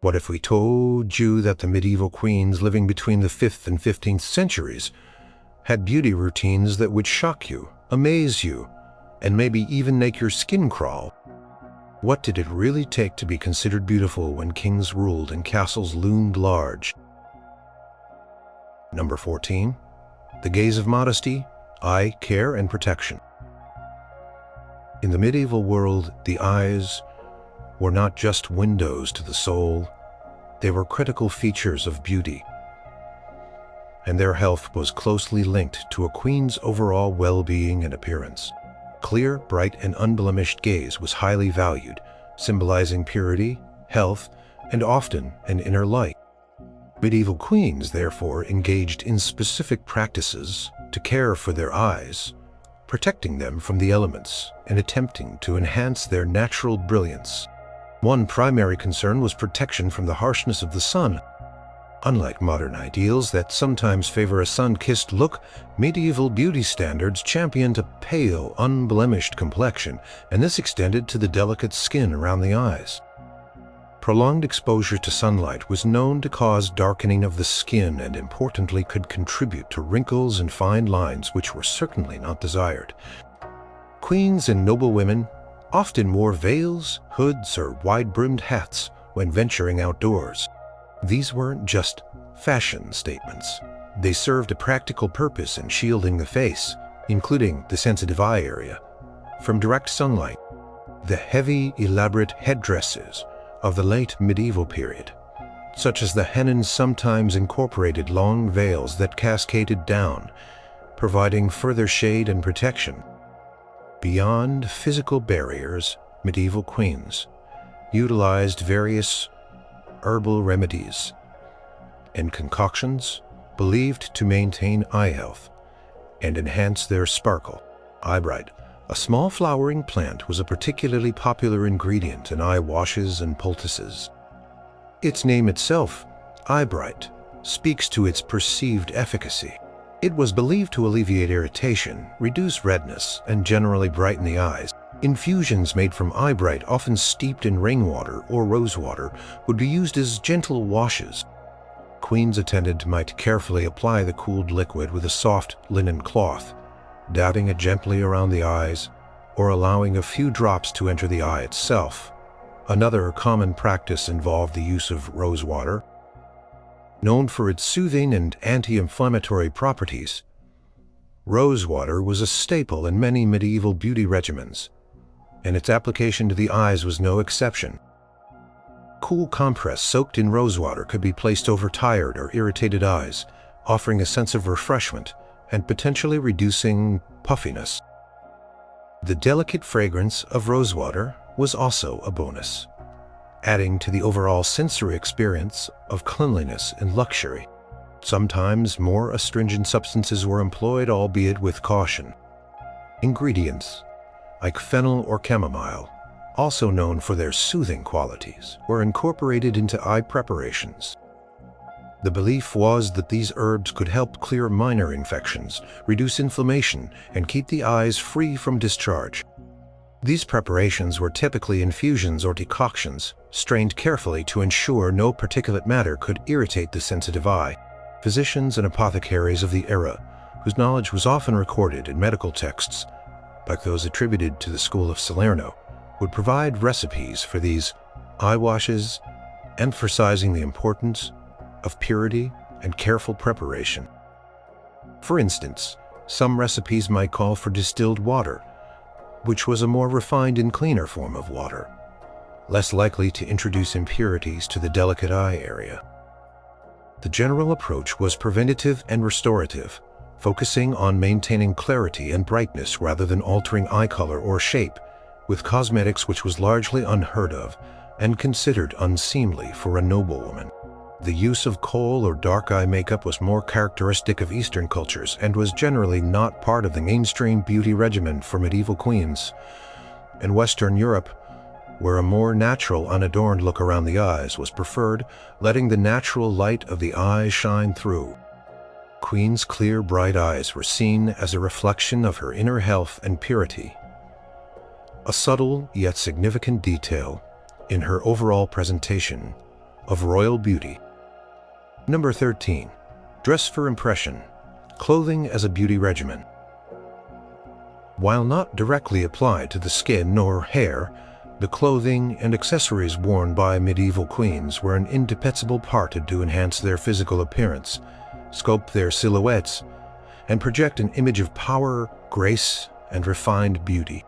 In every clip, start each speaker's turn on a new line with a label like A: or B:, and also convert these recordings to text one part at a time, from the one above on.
A: What if we told you that the medieval queens living between the 5th and 15th centuries had beauty routines that would shock you, amaze you, and maybe even make your skin crawl? What did it really take to be considered beautiful when kings ruled and castles loomed large? Number 14. The gaze of modesty, eye care and protection. In the medieval world, the eyes were not just windows to the soul, they were critical features of beauty, and their health was closely linked to a queen's overall well-being and appearance. Clear, bright, and unblemished gaze was highly valued, symbolizing purity, health, and often an inner light. Medieval queens, therefore, engaged in specific practices to care for their eyes, protecting them from the elements and attempting to enhance their natural brilliance. One primary concern was protection from the harshness of the sun. Unlike modern ideals that sometimes favor a sun-kissed look, medieval beauty standards championed a pale, unblemished complexion, and this extended to the delicate skin around the eyes. Prolonged exposure to sunlight was known to cause darkening of the skin and, importantly, could contribute to wrinkles and fine lines which were certainly not desired. Queens and noblewomen often wore veils, hoods, or wide-brimmed hats when venturing outdoors. These weren't just fashion statements. They served a practical purpose in shielding the face, including the sensitive eye area, from direct sunlight. The heavy, elaborate headdresses of the late medieval period, such as the hennin, sometimes incorporated long veils that cascaded down, providing further shade and protection. Beyond physical barriers, medieval queens utilized various herbal remedies and concoctions believed to maintain eye health and enhance their sparkle. Eyebright, a small flowering plant, was a particularly popular ingredient in eye washes and poultices. Its name itself, eyebright, speaks to its perceived efficacy. It was believed to alleviate irritation, reduce redness, and generally brighten the eyes. Infusions made from eyebright, often steeped in rainwater or rosewater, would be used as gentle washes. Queens attended might carefully apply the cooled liquid with a soft linen cloth, dabbing it gently around the eyes or allowing a few drops to enter the eye itself. Another common practice involved the use of rosewater. Known for its soothing and anti-inflammatory properties, rosewater was a staple in many medieval beauty regimens, and its application to the eyes was no exception. Cool compress soaked in rosewater could be placed over tired or irritated eyes, offering a sense of refreshment and potentially reducing puffiness. The delicate fragrance of rosewater was also a bonus, adding to the overall sensory experience of cleanliness and luxury. Sometimes more astringent substances were employed, albeit with caution. Ingredients like fennel or chamomile, also known for their soothing qualities, were incorporated into eye preparations. The belief was that these herbs could help clear minor infections, reduce inflammation, and keep the eyes free from discharge. These preparations were typically infusions or decoctions, strained carefully to ensure no particulate matter could irritate the sensitive eye. Physicians and apothecaries of the era, whose knowledge was often recorded in medical texts, like those attributed to the school of Salerno, would provide recipes for these eye washes, emphasizing the importance of purity and careful preparation. For instance, some recipes might call for distilled water, which was a more refined and cleaner form of water, less likely to introduce impurities to the delicate eye area. The general approach was preventative and restorative, focusing on maintaining clarity and brightness rather than altering eye color or shape, with cosmetics which was largely unheard of and considered unseemly for a noblewoman. The use of kohl or dark eye makeup was more characteristic of Eastern cultures and was generally not part of the mainstream beauty regimen for medieval queens. In Western Europe, where a more natural, unadorned look around the eyes was preferred, letting the natural light of the eye shine through. Queen's clear, bright eyes were seen as a reflection of her inner health and purity, a subtle yet significant detail in her overall presentation of royal beauty. Number 13. Dress for impression. Clothing as a beauty regimen. While not directly applied to the skin or hair, the clothing and accessories worn by medieval queens were an indispensable part to enhance their physical appearance, sculpt their silhouettes, and project an image of power, grace, and refined beauty.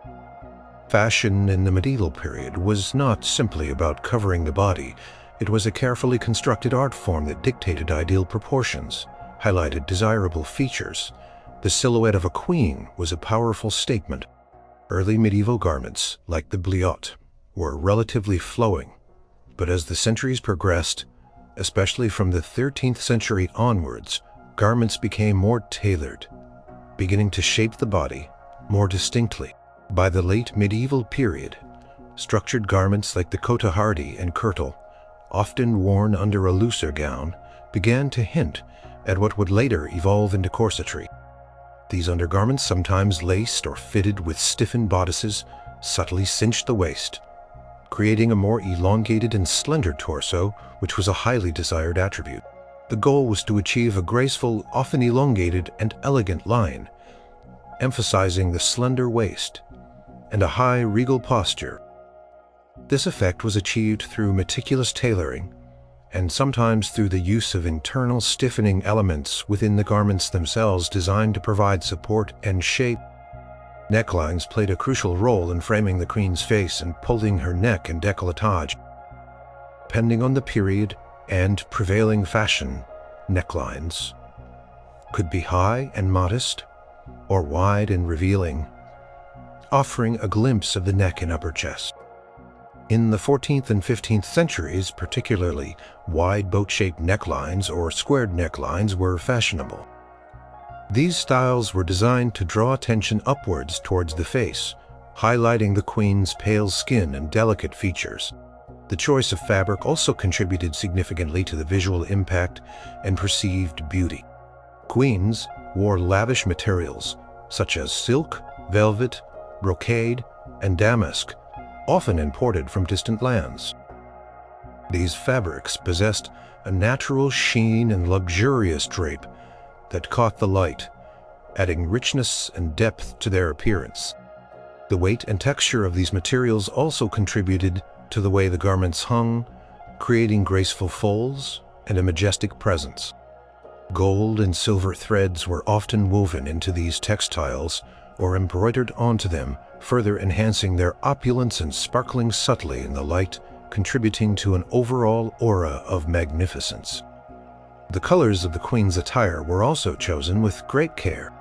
A: Fashion in the medieval period was not simply about covering the body. It was a carefully constructed art form that dictated ideal proportions, highlighted desirable features. The silhouette of a queen was a powerful statement. Early medieval garments, like the bliote, were relatively flowing, but as the centuries progressed, especially from the 13th century onwards, garments became more tailored, beginning to shape the body more distinctly. By the late medieval period, structured garments like the cotehardie and kirtle, often worn under a looser gown, began to hint at what would later evolve into corsetry. These undergarments, sometimes laced or fitted with stiffened bodices, subtly cinched the waist, creating a more elongated and slender torso, which was a highly desired attribute. The goal was to achieve a graceful, often elongated and elegant line, emphasizing the slender waist and a high regal posture. This effect was achieved through meticulous tailoring and sometimes through the use of internal stiffening elements within the garments themselves designed to provide support and shape. Necklines played a crucial role in framing the queen's face and pulling her neck and décolletage. Depending on the period and prevailing fashion, necklines could be high and modest or wide and revealing, offering a glimpse of the neck and upper chest. In the 14th and 15th centuries, particularly, wide boat-shaped necklines or squared necklines were fashionable. These styles were designed to draw attention upwards towards the face, highlighting the queen's pale skin and delicate features. The choice of fabric also contributed significantly to the visual impact and perceived beauty. Queens wore lavish materials such as silk, velvet, brocade, and damask, often imported from distant lands. These fabrics possessed a natural sheen and luxurious drape that caught the light, adding richness and depth to their appearance. The weight and texture of these materials also contributed to the way the garments hung, creating graceful folds and a majestic presence. Gold and silver threads were often woven into these textiles or embroidered onto them, further enhancing their opulence and sparkling subtly in the light, contributing to an overall aura of magnificence. The colors of the queen's attire were also chosen with great care.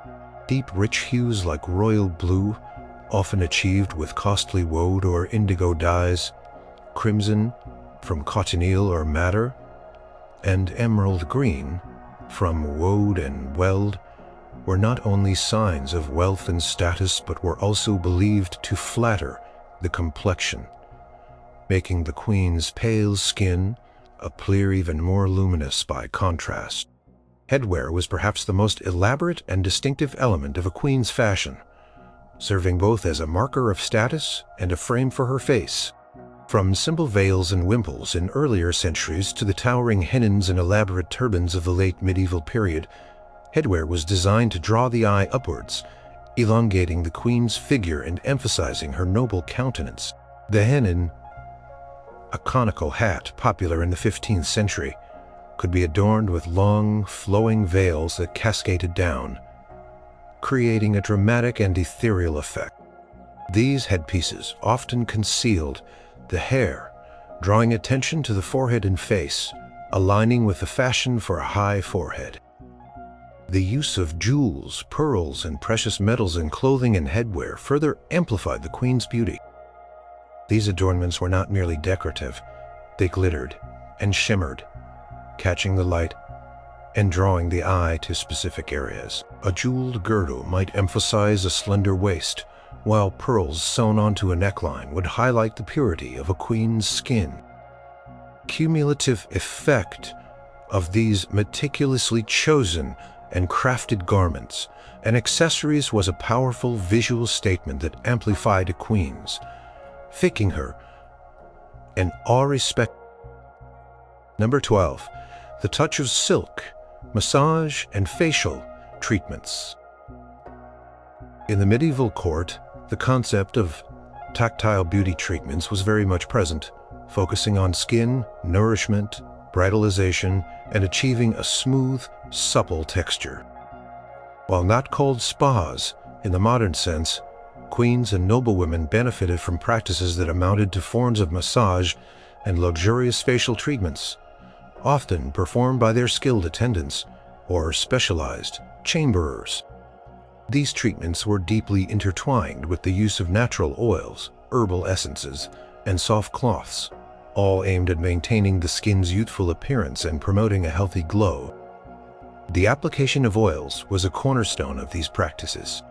A: Deep, rich hues like royal blue, often achieved with costly woad or indigo dyes, crimson from cochineal or madder, and emerald green from woad and weld were not only signs of wealth and status but were also believed to flatter the complexion, making the queen's pale skin appear even more luminous by contrast. Headwear was perhaps the most elaborate and distinctive element of a queen's fashion, serving both as a marker of status and a frame for her face. From simple veils and wimples in earlier centuries to the towering hennons and elaborate turbans of the late medieval period, headwear was designed to draw the eye upwards, elongating the queen's figure and emphasizing her noble countenance. The hennon, a conical hat popular in the 15th century, could be adorned with long, flowing veils that cascaded down, creating a dramatic and ethereal effect. These headpieces often concealed the hair, drawing attention to the forehead and face, aligning with the fashion for a high forehead. The use of jewels, pearls, and precious metals in clothing and headwear further amplified the queen's beauty. These adornments were not merely decorative, they glittered and shimmered, catching the light and drawing the eye to specific areas. A jeweled girdle might emphasize a slender waist, while pearls sewn onto a neckline would highlight the purity of a queen's skin. Cumulative effect of these meticulously chosen and crafted garments and accessories was a powerful visual statement that amplified a queen's, making her an awe-respect. Number 12. The touch of silk, massage and facial treatments. In the medieval court, the concept of tactile beauty treatments was very much present, focusing on skin, nourishment, revitalization, and achieving a smooth, supple texture. While not called spas in the modern sense, queens and noblewomen benefited from practices that amounted to forms of massage and luxurious facial treatments, often performed by their skilled attendants or specialized chamberers. These treatments were deeply intertwined with the use of natural oils, herbal essences, and soft cloths, all aimed at maintaining the skin's youthful appearance and promoting a healthy glow. The application of oils was a cornerstone of these practices.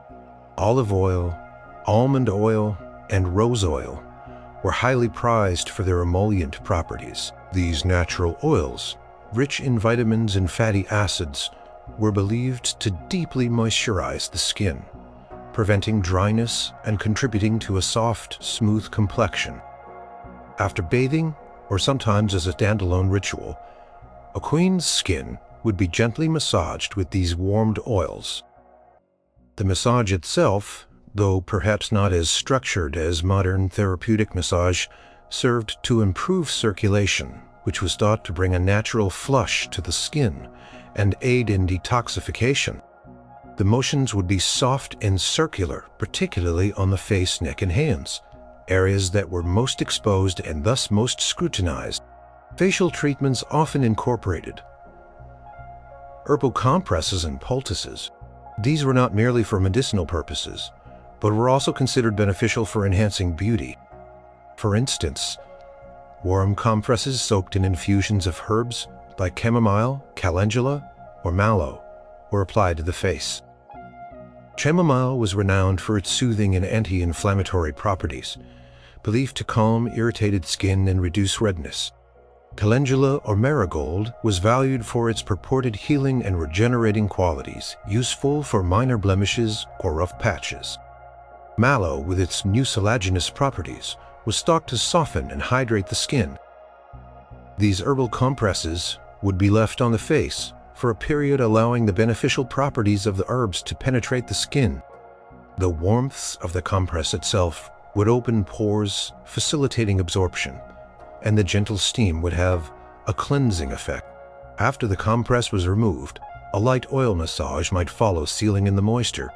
A: Olive oil, almond oil, and rose oil were highly prized for their emollient properties. These natural oils, rich in vitamins and fatty acids, were believed to deeply moisturize the skin, preventing dryness and contributing to a soft, smooth complexion. After bathing, or sometimes as a standalone ritual, a queen's skin would be gently massaged with these warmed oils. The massage itself, though perhaps not as structured as modern therapeutic massage, served to improve circulation, which was thought to bring a natural flush to the skin and aid in detoxification. The motions would be soft and circular, particularly on the face, neck, and hands, areas that were most exposed and thus most scrutinized. Facial treatments often incorporated herbal compresses and poultices. These were not merely for medicinal purposes, but were also considered beneficial for enhancing beauty. For instance, warm compresses soaked in infusions of herbs like chamomile, calendula, or mallow were applied to the face. Chamomile was renowned for its soothing and anti-inflammatory properties, believed to calm irritated skin and reduce redness. Calendula or marigold was valued for its purported healing and regenerating qualities, useful for minor blemishes or rough patches. Mallow, with its mucilaginous properties, was thought to soften and hydrate the skin. These herbal compresses would be left on the face for a period, allowing the beneficial properties of the herbs to penetrate the skin. The warmth of the compress itself would open pores, facilitating absorption, and the gentle steam would have a cleansing effect. After the compress was removed, a light oil massage might follow, sealing in the moisture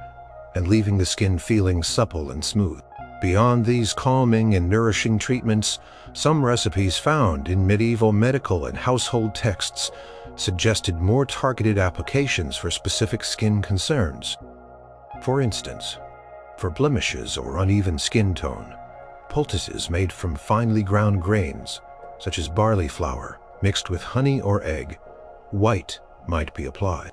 A: and leaving the skin feeling supple and smooth. Beyond these calming and nourishing treatments, some recipes found in medieval medical and household texts suggested more targeted applications for specific skin concerns. For instance, for blemishes or uneven skin tone, poultices made from finely ground grains, such as barley flour, mixed with honey or egg white, might be applied.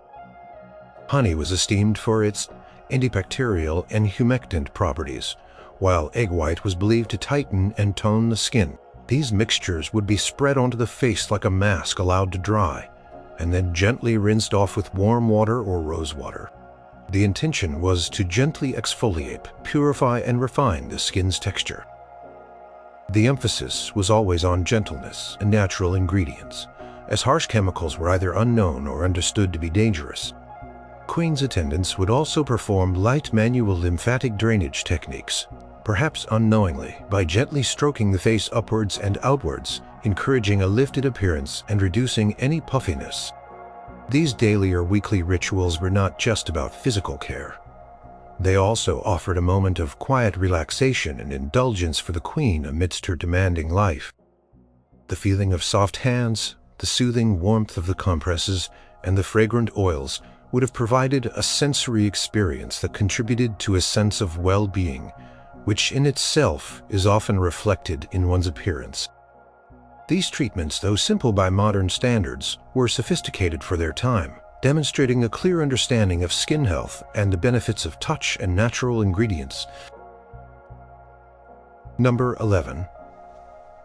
A: Honey was esteemed for its antibacterial and humectant properties, while egg white was believed to tighten and tone the skin. These mixtures would be spread onto the face like a mask, allowed to dry, and then gently rinsed off with warm water or rosewater. The intention was to gently exfoliate, purify, and refine the skin's texture. The emphasis was always on gentleness and natural ingredients, as harsh chemicals were either unknown or understood to be dangerous. Queen's attendants would also perform light manual lymphatic drainage techniques, perhaps unknowingly, by gently stroking the face upwards and outwards, encouraging a lifted appearance and reducing any puffiness. These daily or weekly rituals were not just about physical care. They also offered a moment of quiet relaxation and indulgence for the queen amidst her demanding life. The feeling of soft hands, the soothing warmth of the compresses, and the fragrant oils would have provided a sensory experience that contributed to a sense of well-being, which in itself is often reflected in one's appearance. These treatments, though simple by modern standards, were sophisticated for their time, demonstrating a clear understanding of skin health and the benefits of touch and natural ingredients. Number 11.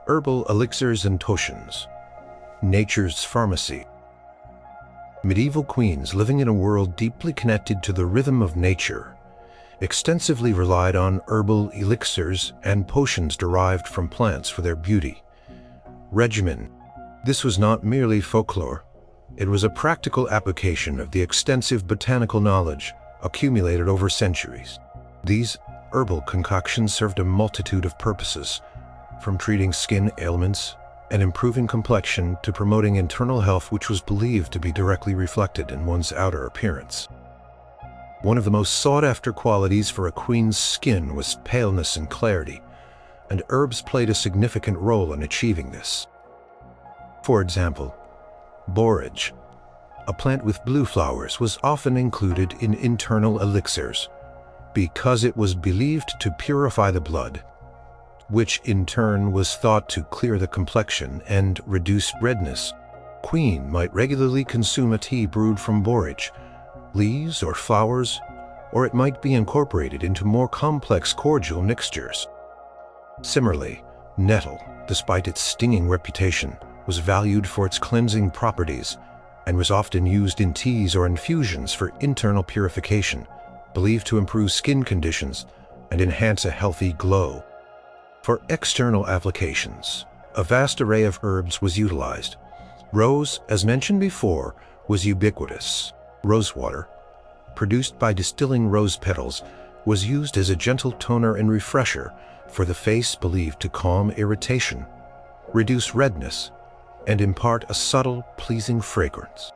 A: Herbal elixirs and potions. Nature's pharmacy. Medieval queens living in a world deeply connected to the rhythm of nature extensively relied on herbal elixirs and potions derived from plants for their beauty. Regimen. This was not merely folklore. It was a practical application of the extensive botanical knowledge accumulated over centuries. These herbal concoctions served a multitude of purposes, from treating skin ailments and improving complexion to promoting internal health, which was believed to be directly reflected in one's outer appearance. One of the most sought-after qualities for a queen's skin was paleness and clarity, and herbs played a significant role in achieving this. For example, borage, a plant with blue flowers, was often included in internal elixirs because it was believed to purify the blood, which in turn was thought to clear the complexion and reduce redness. Queen might regularly consume a tea brewed from borage, leaves or flowers, or it might be incorporated into more complex cordial mixtures. Similarly, nettle, despite its stinging reputation, was valued for its cleansing properties and was often used in teas or infusions for internal purification, believed to improve skin conditions and enhance a healthy glow. For external applications, a vast array of herbs was utilized. Rose, as mentioned before, was ubiquitous. Rosewater, produced by distilling rose petals, was used as a gentle toner and refresher for the face, believed to calm irritation, reduce redness, and impart a subtle, pleasing fragrance.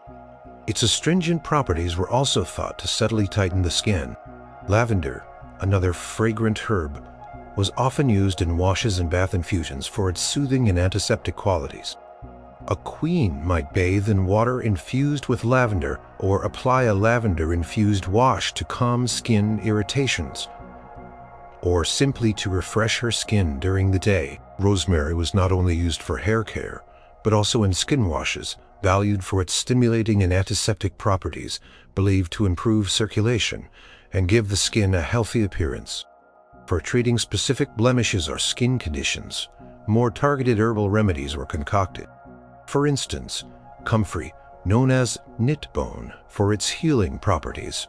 A: Its astringent properties were also thought to subtly tighten the skin. Lavender, another fragrant herb, was often used in washes and bath infusions for its soothing and antiseptic qualities. A queen might bathe in water infused with lavender or apply a lavender-infused wash to calm skin irritations, or simply to refresh her skin during the day. Rosemary was not only used for hair care, but also in skin washes, valued for its stimulating and antiseptic properties, believed to improve circulation and give the skin a healthy appearance. For treating specific blemishes or skin conditions, more targeted herbal remedies were concocted. For instance, comfrey, known as knitbone for its healing properties,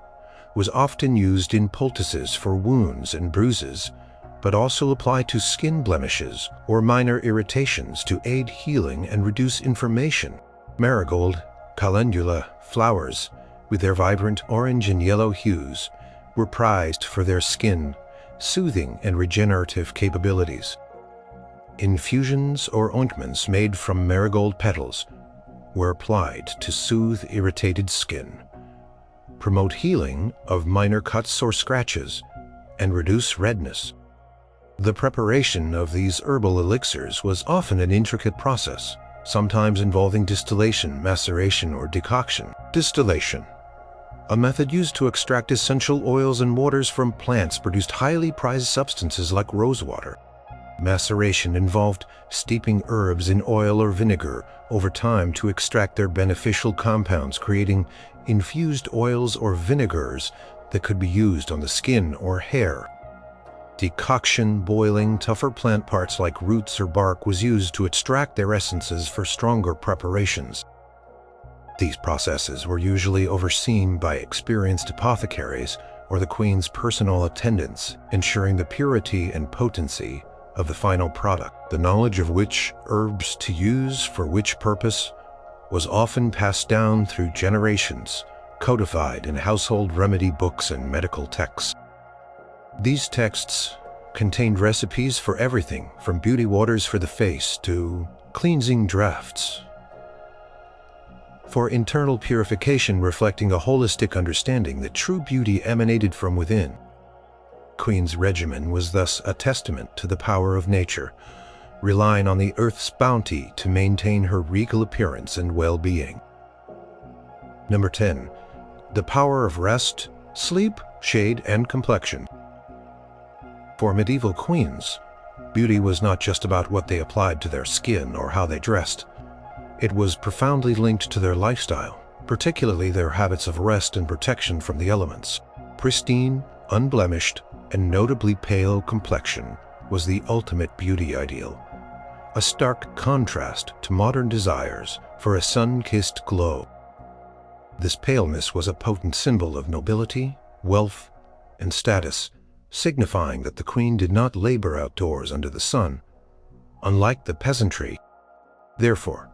A: was often used in poultices for wounds and bruises, but also applied to skin blemishes or minor irritations to aid healing and reduce inflammation. Marigold, calendula flowers, with their vibrant orange and yellow hues, were prized for their skin, soothing and regenerative capabilities. Infusions or ointments made from marigold petals were applied to soothe irritated skin, promote healing of minor cuts or scratches, and reduce redness. The preparation of these herbal elixirs was often an intricate process, sometimes involving distillation, maceration, or decoction. Distillation, a method used to extract essential oils and waters from plants, produced highly prized substances like rosewater. Maceration involved steeping herbs in oil or vinegar over time to extract their beneficial compounds, creating infused oils or vinegars that could be used on the skin or hair. Decoction, boiling tougher plant parts like roots or bark, was used to extract their essences for stronger preparations. These processes were usually overseen by experienced apothecaries or the queen's personal attendants, ensuring the purity and potency of the final product. The knowledge of which herbs to use for which purpose was often passed down through generations, codified in household remedy books and medical texts. These texts contained recipes for everything from beauty waters for the face to cleansing draughts for internal purification, reflecting a holistic understanding that true beauty emanated from within. Queen's regimen was thus a testament to the power of nature, relying on the earth's bounty to maintain her regal appearance and well-being. Number 10. The power of rest, sleep, shade, and complexion. For medieval queens, beauty was not just about what they applied to their skin or how they dressed. It was profoundly linked to their lifestyle, particularly their habits of rest and protection from the elements. Pristine, unblemished, and notably pale complexion was the ultimate beauty ideal, a stark contrast to modern desires for a sun-kissed glow. This paleness was a potent symbol of nobility, wealth, and status, signifying that the queen did not labor outdoors under the sun, unlike the peasantry. Therefore,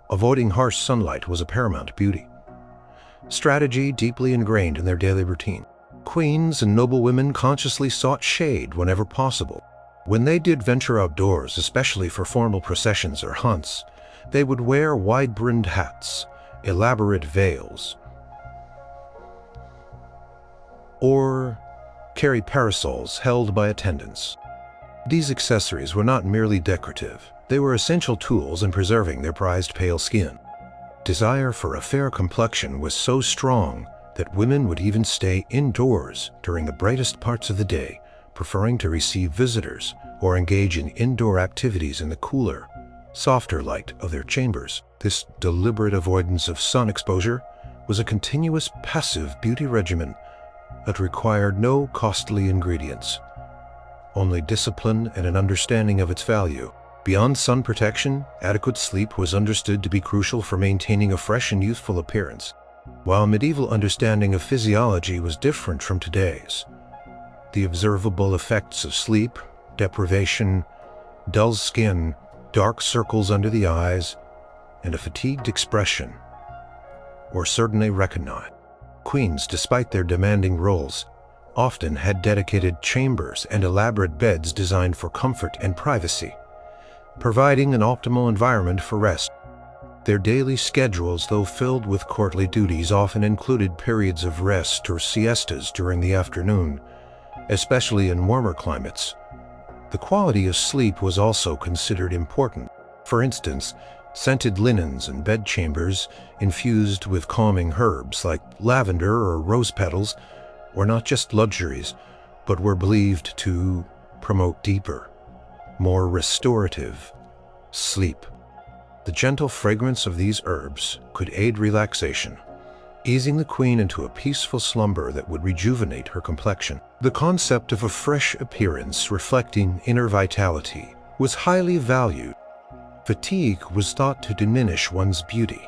A: Avoiding harsh sunlight was a paramount beauty strategy deeply ingrained in their daily routine. Queens and noblewomen consciously sought shade whenever possible. When they did venture outdoors, especially for formal processions or hunts, they would wear wide-brimmed hats, elaborate veils, or carry parasols held by attendants. These accessories were not merely decorative, they were essential tools in preserving their prized pale skin. Desire for a fair complexion was so strong that women would even stay indoors during the brightest parts of the day, preferring to receive visitors or engage in indoor activities in the cooler, softer light of their chambers. This deliberate avoidance of sun exposure was a continuous passive beauty regimen that required no costly ingredients, only discipline and an understanding of its value. Beyond sun protection, adequate sleep was understood to be crucial for maintaining a fresh and youthful appearance. While medieval understanding of physiology was different from today's, the observable effects of sleep, deprivation, dull skin, dark circles under the eyes, and a fatigued expression were certainly recognized. Queens, despite their demanding roles, often had dedicated chambers and elaborate beds designed for comfort and privacy, providing an optimal environment for rest. Their daily schedules, though filled with courtly duties, often included periods of rest or siestas during the afternoon, especially in warmer climates. The quality of sleep was also considered important. For instance, scented linens and bedchambers infused with calming herbs like lavender or rose petals were not just luxuries, but were believed to promote deeper, more restorative sleep. The gentle fragrance of these herbs could aid relaxation, easing the queen into a peaceful slumber that would rejuvenate her complexion. The concept of a fresh appearance reflecting inner vitality was highly valued. Fatigue was thought to diminish one's beauty,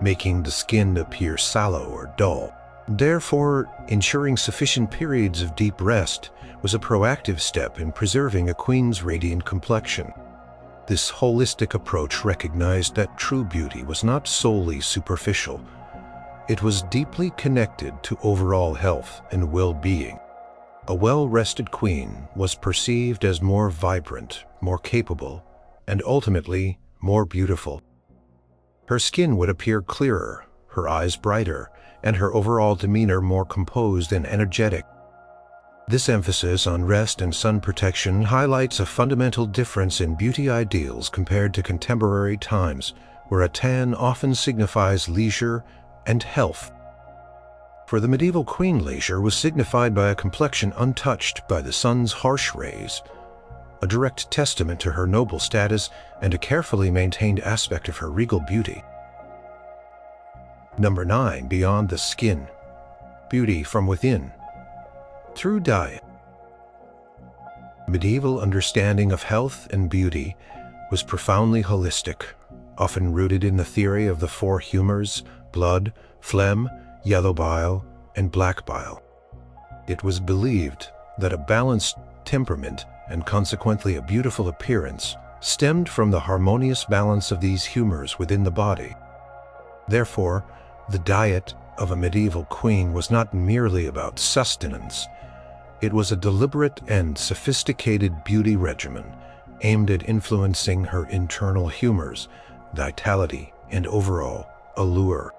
A: making the skin appear sallow or dull. Therefore, ensuring sufficient periods of deep rest was a proactive step in preserving a queen's radiant complexion. This holistic approach recognized that true beauty was not solely superficial. It was deeply connected to overall health and well-being. A well-rested queen was perceived as more vibrant, more capable, and ultimately more beautiful. Her skin would appear clearer, her eyes brighter, and her overall demeanor more composed and energetic. This emphasis on rest and sun protection highlights a fundamental difference in beauty ideals compared to contemporary times, where a tan often signifies leisure and health. For the medieval queen, leisure was signified by a complexion untouched by the sun's harsh rays, a direct testament to her noble status and a carefully maintained aspect of her regal beauty. Number 9. Beyond the skin. Beauty from within. Through diet. Medieval understanding of health and beauty was profoundly holistic, often rooted in the theory of the four humors: blood, phlegm, yellow bile, and black bile. It was believed that a balanced temperament, and consequently a beautiful appearance, stemmed from the harmonious balance of these humors within the body. Therefore, the diet of a medieval queen was not merely about sustenance. It was a deliberate and sophisticated beauty regimen aimed at influencing her internal humors, vitality, and overall allure.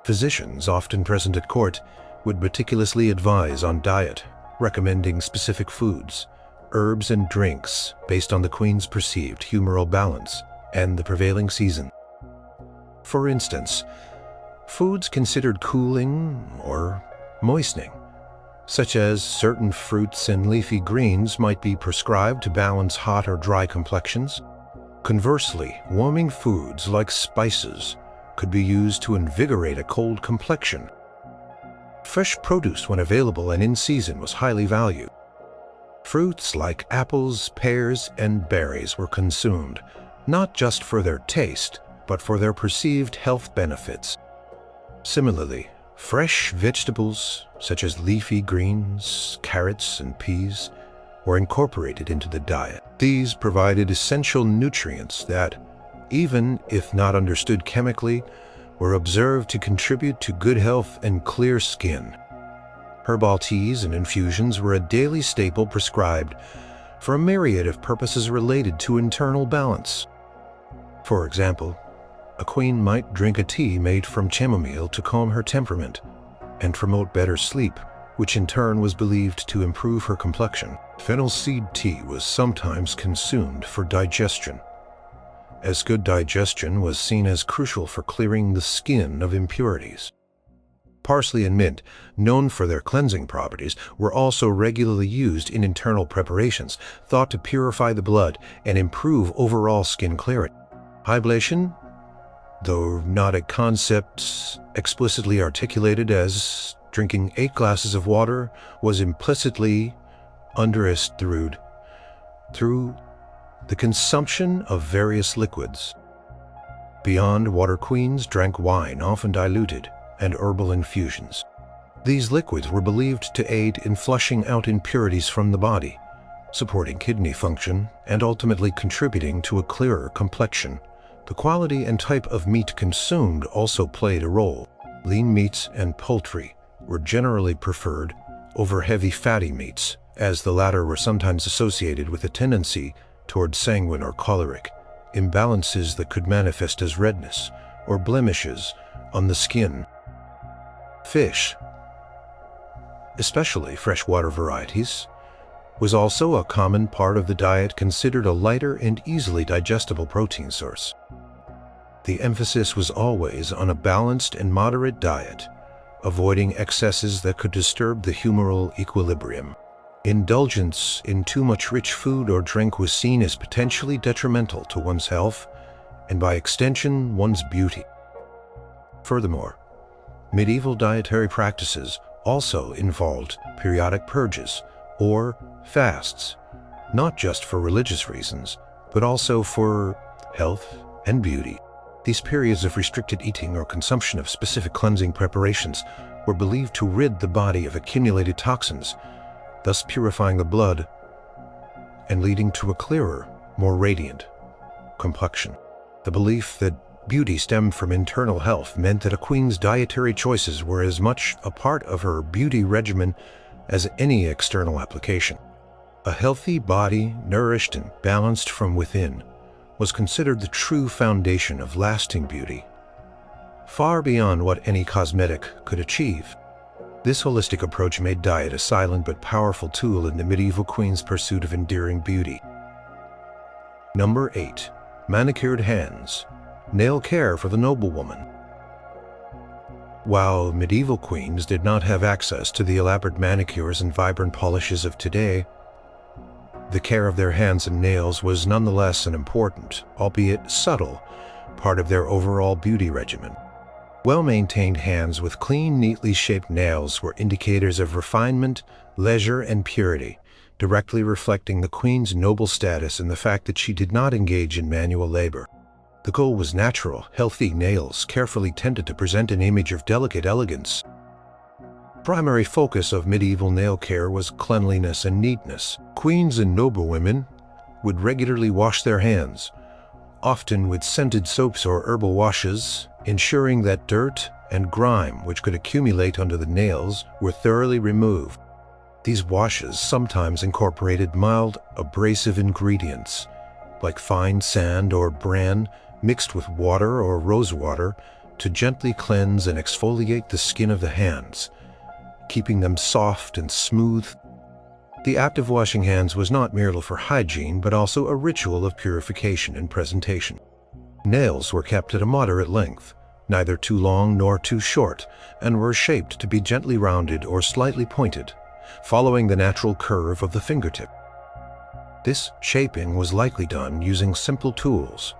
A: Physicians, often present at court, would meticulously advise on diet, recommending specific foods, herbs, and drinks based on the queen's perceived humoral balance and the prevailing season. For instance, foods considered cooling or moistening, such as certain fruits and leafy greens, might be prescribed to balance hot or dry complexions. Conversely, warming foods like spices could be used to invigorate a cold complexion. Fresh produce, when available and in season, was highly valued. Fruits like apples, pears, and berries were consumed, not just for their taste, but for their perceived health benefits. Similarly, fresh vegetables, such as leafy greens, carrots, and peas, were incorporated into the diet. These provided essential nutrients that, even if not understood chemically, were observed to contribute to good health and clear skin. Herbal teas and infusions were a daily staple prescribed for a myriad of purposes related to internal balance. For example, a queen might drink a tea made from chamomile to calm her temperament and promote better sleep, which in turn was believed to improve her complexion. Fennel seed tea was sometimes consumed for digestion, as good digestion was seen as crucial for clearing the skin of impurities. Parsley and mint, known for their cleansing properties, were also regularly used in internal preparations, thought to purify the blood and improve overall skin clarity. Hydration, though not a concept explicitly articulated as drinking 8 glasses of water, was implicitly understood through the consumption of various liquids. Beyond, water queens drank wine, often diluted, and herbal infusions. These liquids were believed to aid in flushing out impurities from the body, supporting kidney function, and ultimately contributing to a clearer complexion. The quality and type of meat consumed also played a role. Lean meats and poultry were generally preferred over heavy fatty meats, as the latter were sometimes associated with a tendency toward sanguine or choleric imbalances that could manifest as redness or blemishes on the skin. Fish, especially freshwater varieties, was also a common part of the diet, considered a lighter and easily digestible protein source. The emphasis was always on a balanced and moderate diet, avoiding excesses that could disturb the humoral equilibrium. Indulgence in too much rich food or drink was seen as potentially detrimental to one's health and, by extension, one's beauty. Furthermore, medieval dietary practices also involved periodic purges or fasts, not just for religious reasons, but also for health and beauty. These periods of restricted eating or consumption of specific cleansing preparations were believed to rid the body of accumulated toxins, thus purifying the blood and leading to a clearer, more radiant complexion. The belief that beauty stemmed from internal health meant that a queen's dietary choices were as much a part of her beauty regimen as any external application. A healthy body, nourished and balanced from within, was considered the true foundation of lasting beauty, far beyond what any cosmetic could achieve. This holistic approach made diet a silent but powerful tool in the medieval queen's pursuit of enduring beauty. Number 8. Manicured hands. Nail care for the noblewoman. While medieval queens did not have access to the elaborate manicures and vibrant polishes of today, the care of their hands and nails was nonetheless an important, albeit subtle, part of their overall beauty regimen. Well-maintained hands with clean, neatly shaped nails were indicators of refinement, leisure, and purity, directly reflecting the queen's noble status and the fact that she did not engage in manual labor. The goal was natural, healthy nails, carefully tended to present an image of delicate elegance. The primary focus of medieval nail care was cleanliness and neatness. Queens and noblewomen would regularly wash their hands, often with scented soaps or herbal washes, ensuring that dirt and grime which could accumulate under the nails were thoroughly removed. These washes sometimes incorporated mild, abrasive ingredients, like fine sand or bran, mixed with water or rosewater to gently cleanse and exfoliate the skin of the hands, keeping them soft and smooth. The act of washing hands was not merely for hygiene, but also a ritual of purification and presentation. Nails were kept at a moderate length, neither too long nor too short, and were shaped to be gently rounded or slightly pointed, following the natural curve of the fingertip. This shaping was likely done using simple tools,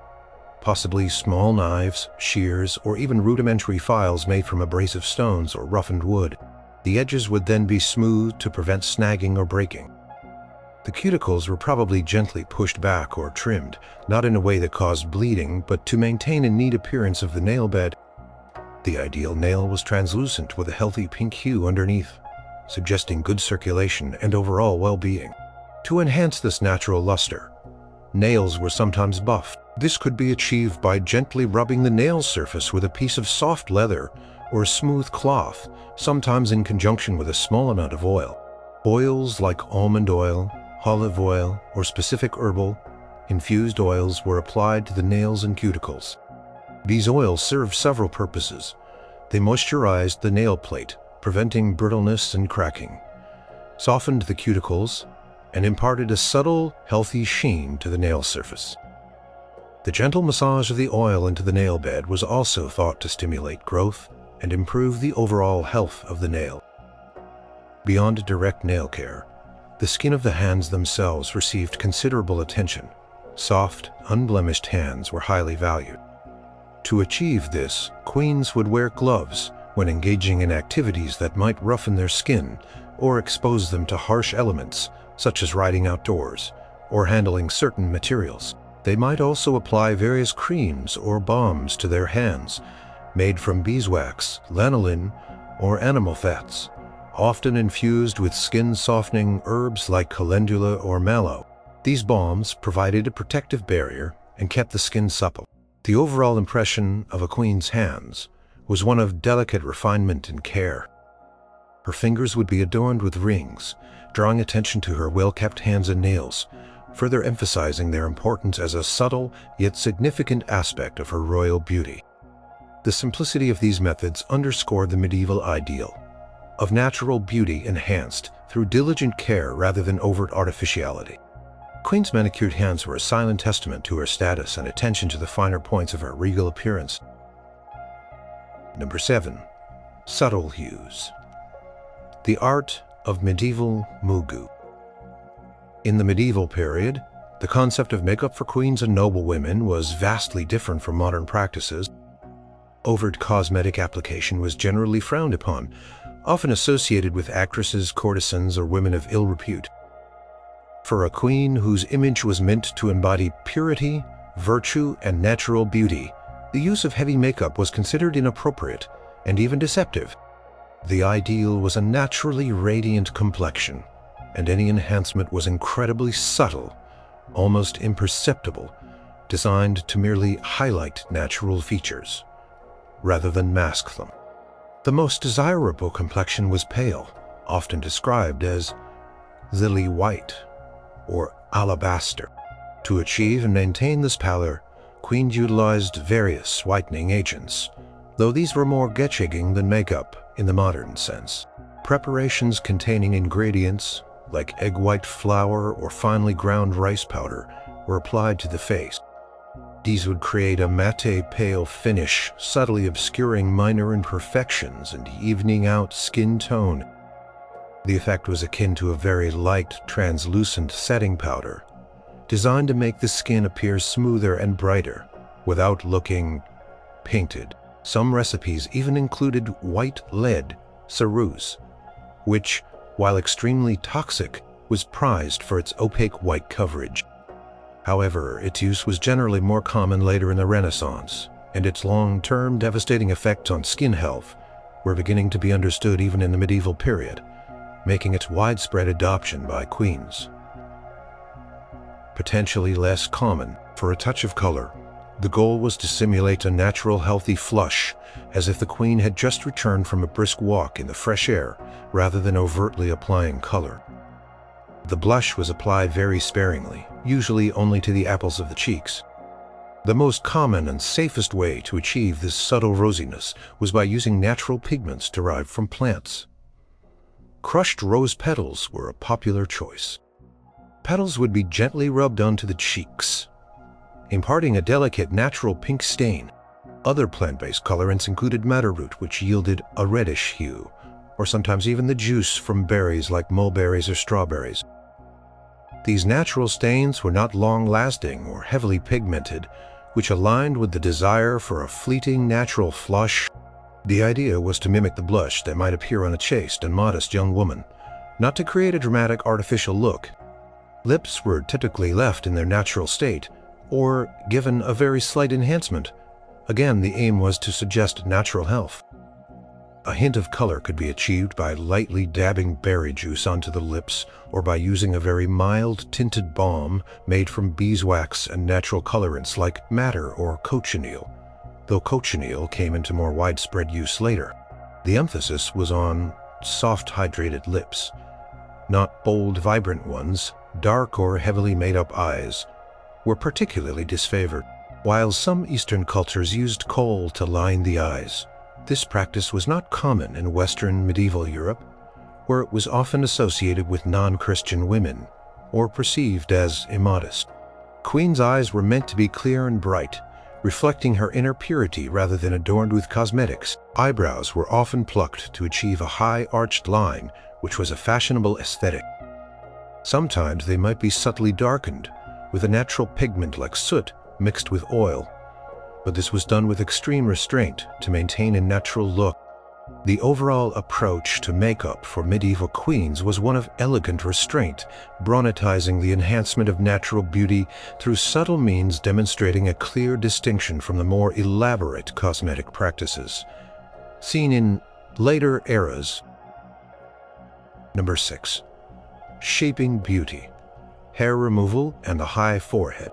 A: possibly small knives, shears, or even rudimentary files made from abrasive stones or roughened wood. The edges would then be smoothed to prevent snagging or breaking. The cuticles were probably gently pushed back or trimmed, not in a way that caused bleeding, but to maintain a neat appearance of the nail bed. The ideal nail was translucent with a healthy pink hue underneath, suggesting good circulation and overall well-being. To enhance this natural luster, nails were sometimes buffed, This could be achieved by gently rubbing the nail surface with a piece of soft leather or a smooth cloth, sometimes in conjunction with a small amount of oil. Oils like almond oil, olive oil, or specific herbal infused oils were applied to the nails and cuticles. These oils served several purposes. They moisturized the nail plate, preventing brittleness and cracking, softened the cuticles, and imparted a subtle, healthy sheen to the nail surface. The gentle massage of the oil into the nail bed was also thought to stimulate growth and improve the overall health of the nail. Beyond direct nail care, the skin of the hands themselves received considerable attention. Soft, unblemished hands were highly valued. To achieve this, queens would wear gloves when engaging in activities that might roughen their skin or expose them to harsh elements, such as riding outdoors or handling certain materials. They might also apply various creams or balms to their hands, made from beeswax, lanolin, or animal fats, often infused with skin-softening herbs like calendula or mallow. These balms provided a protective barrier and kept the skin supple. The overall impression of a queen's hands was one of delicate refinement and care. Her fingers would be adorned with rings, drawing attention to her well-kept hands and nails, further emphasizing their importance as a subtle yet significant aspect of her royal beauty. The simplicity of these methods underscored the medieval ideal of natural beauty enhanced through diligent care rather than overt artificiality. Queen's manicured hands were a silent testament to her status and attention to the finer points of her regal appearance. Number 7. Subtle hues. The art of medieval mugu. In the medieval period, the concept of makeup for queens and noblewomen was vastly different from modern practices. Overt cosmetic application was generally frowned upon, often associated with actresses, courtesans, or women of ill repute. For a queen whose image was meant to embody purity, virtue, and natural beauty, the use of heavy makeup was considered inappropriate and even deceptive. The ideal was a naturally radiant complexion, and any enhancement was incredibly subtle, almost imperceptible, designed to merely highlight natural features, rather than mask them. The most desirable complexion was pale, often described as lily white or alabaster. To achieve and maintain this pallor, queens utilized various whitening agents, though these were more getching than makeup in the modern sense. Preparations containing ingredients like egg white flour or finely ground rice powder were applied to the face. These would create a matte pale finish, subtly obscuring minor imperfections and evening out skin tone. The effect was akin to a very light, translucent setting powder, designed to make the skin appear smoother and brighter without looking painted. Some recipes even included white lead, ceruse, which, while extremely toxic, was prized for its opaque white coverage. However, its use was generally more common later in the Renaissance, and its long-term devastating effects on skin health were beginning to be understood even in the medieval period, making its widespread adoption by queens potentially less common. For a touch of color, the goal was to simulate a natural, healthy flush, as if the queen had just returned from a brisk walk in the fresh air, rather than overtly applying color. The blush was applied very sparingly, usually only to the apples of the cheeks. The most common and safest way to achieve this subtle rosiness was by using natural pigments derived from plants. Crushed rose petals were a popular choice. Petals would be gently rubbed onto the cheeks, imparting a delicate natural pink stain. Other plant-based colorants included madder root, which yielded a reddish hue, or sometimes even the juice from berries like mulberries or strawberries. These natural stains were not long-lasting or heavily pigmented, which aligned with the desire for a fleeting natural flush. The idea was to mimic the blush that might appear on a chaste and modest young woman, not to create a dramatic artificial look. Lips were typically left in their natural state, or given a very slight enhancement. Again, the aim was to suggest natural health. A hint of color could be achieved by lightly dabbing berry juice onto the lips or by using a very mild tinted balm made from beeswax and natural colorants like madder or cochineal, though cochineal came into more widespread use later. The emphasis was on soft hydrated lips, not bold, vibrant ones. Dark or heavily made-up eyes were particularly disfavored. While some Eastern cultures used kohl to line the eyes, this practice was not common in Western medieval Europe, where it was often associated with non-Christian women or perceived as immodest. Queen's eyes were meant to be clear and bright, reflecting her inner purity rather than adorned with cosmetics. Eyebrows were often plucked to achieve a high arched line, which was a fashionable aesthetic. Sometimes they might be subtly darkened with a natural pigment like soot mixed with oil, but this was done with extreme restraint to maintain a natural look. The overall approach to makeup for medieval queens was one of elegant restraint, bronetizing the enhancement of natural beauty through subtle means demonstrating a clear distinction from the more elaborate cosmetic practices seen in later eras. Number 6. Shaping beauty, hair removal, and the high forehead.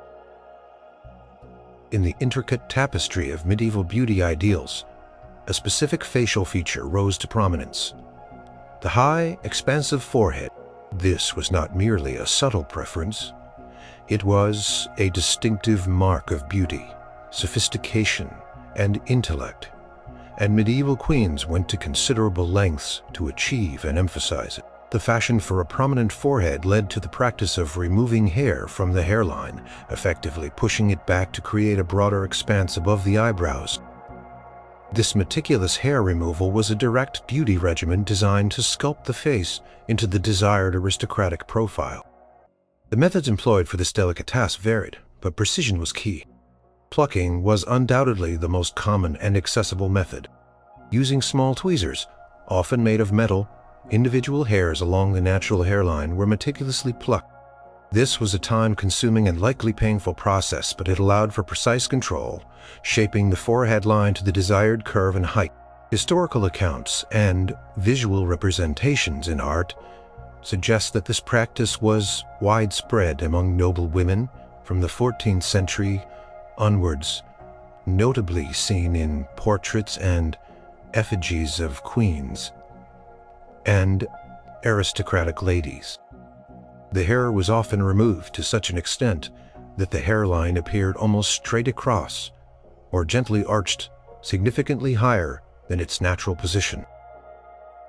A: In the intricate tapestry of medieval beauty ideals, a specific facial feature rose to prominence: the high, expansive forehead. This was not merely a subtle preference. It was a distinctive mark of beauty, sophistication, and intellect, and medieval queens went to considerable lengths to achieve and emphasize it. The fashion for a prominent forehead led to the practice of removing hair from the hairline, effectively pushing it back to create a broader expanse above the eyebrows. This meticulous hair removal was a direct beauty regimen designed to sculpt the face into the desired aristocratic profile. The methods employed for this delicate task varied, but precision was key. Plucking was undoubtedly the most common and accessible method. Using small tweezers, often made of metal, individual hairs along the natural hairline were meticulously plucked. This was a time-consuming and likely painful process, but it allowed for precise control, shaping the forehead line to the desired curve and height. Historical accounts and visual representations in art suggest that this practice was widespread among noble women from the 14th century onwards, notably seen in portraits and effigies of queens and aristocratic ladies. The hair was often removed to such an extent that the hairline appeared almost straight across or gently arched, significantly higher than its natural position.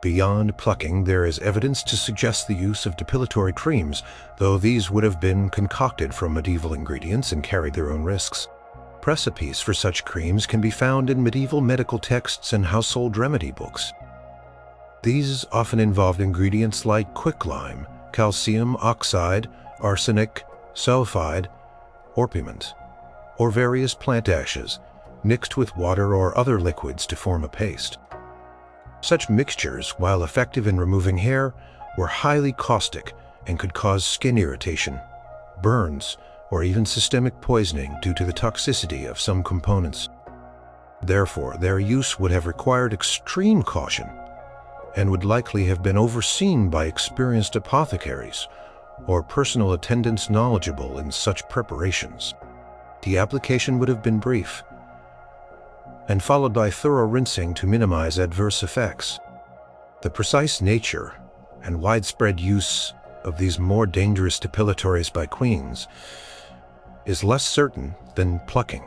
A: Beyond plucking, there is evidence to suggest the use of depilatory creams, though these would have been concocted from medieval ingredients and carried their own risks. Recipes for such creams can be found in medieval medical texts and household remedy books. These often involved ingredients like quicklime, calcium oxide, arsenic, sulfide, orpiment, or various plant ashes mixed with water or other liquids to form a paste. Such mixtures, while effective in removing hair, were highly caustic and could cause skin irritation, burns, or even systemic poisoning due to the toxicity of some components. Therefore, their use would have required extreme caution and would likely have been overseen by experienced apothecaries or personal attendants knowledgeable in such preparations. The application would have been brief and followed by thorough rinsing to minimize adverse effects. The precise nature and widespread use of these more dangerous depilatories by queens is less certain than plucking,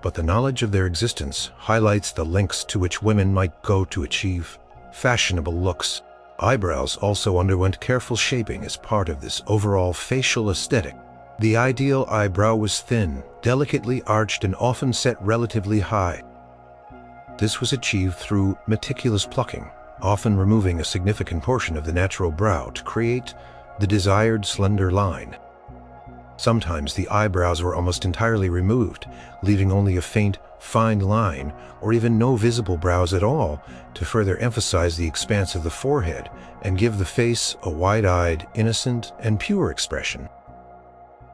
A: but the knowledge of their existence highlights the lengths to which women might go to achieve fashionable looks. Eyebrows also underwent careful shaping as part of this overall facial aesthetic. The ideal eyebrow was thin, delicately arched, and often set relatively high. This was achieved through meticulous plucking, often removing a significant portion of the natural brow to create the desired slender line. Sometimes the eyebrows were almost entirely removed, leaving only a faint, fine line or even no visible brows at all to further emphasize the expanse of the forehead and give the face a wide-eyed, innocent, and pure expression.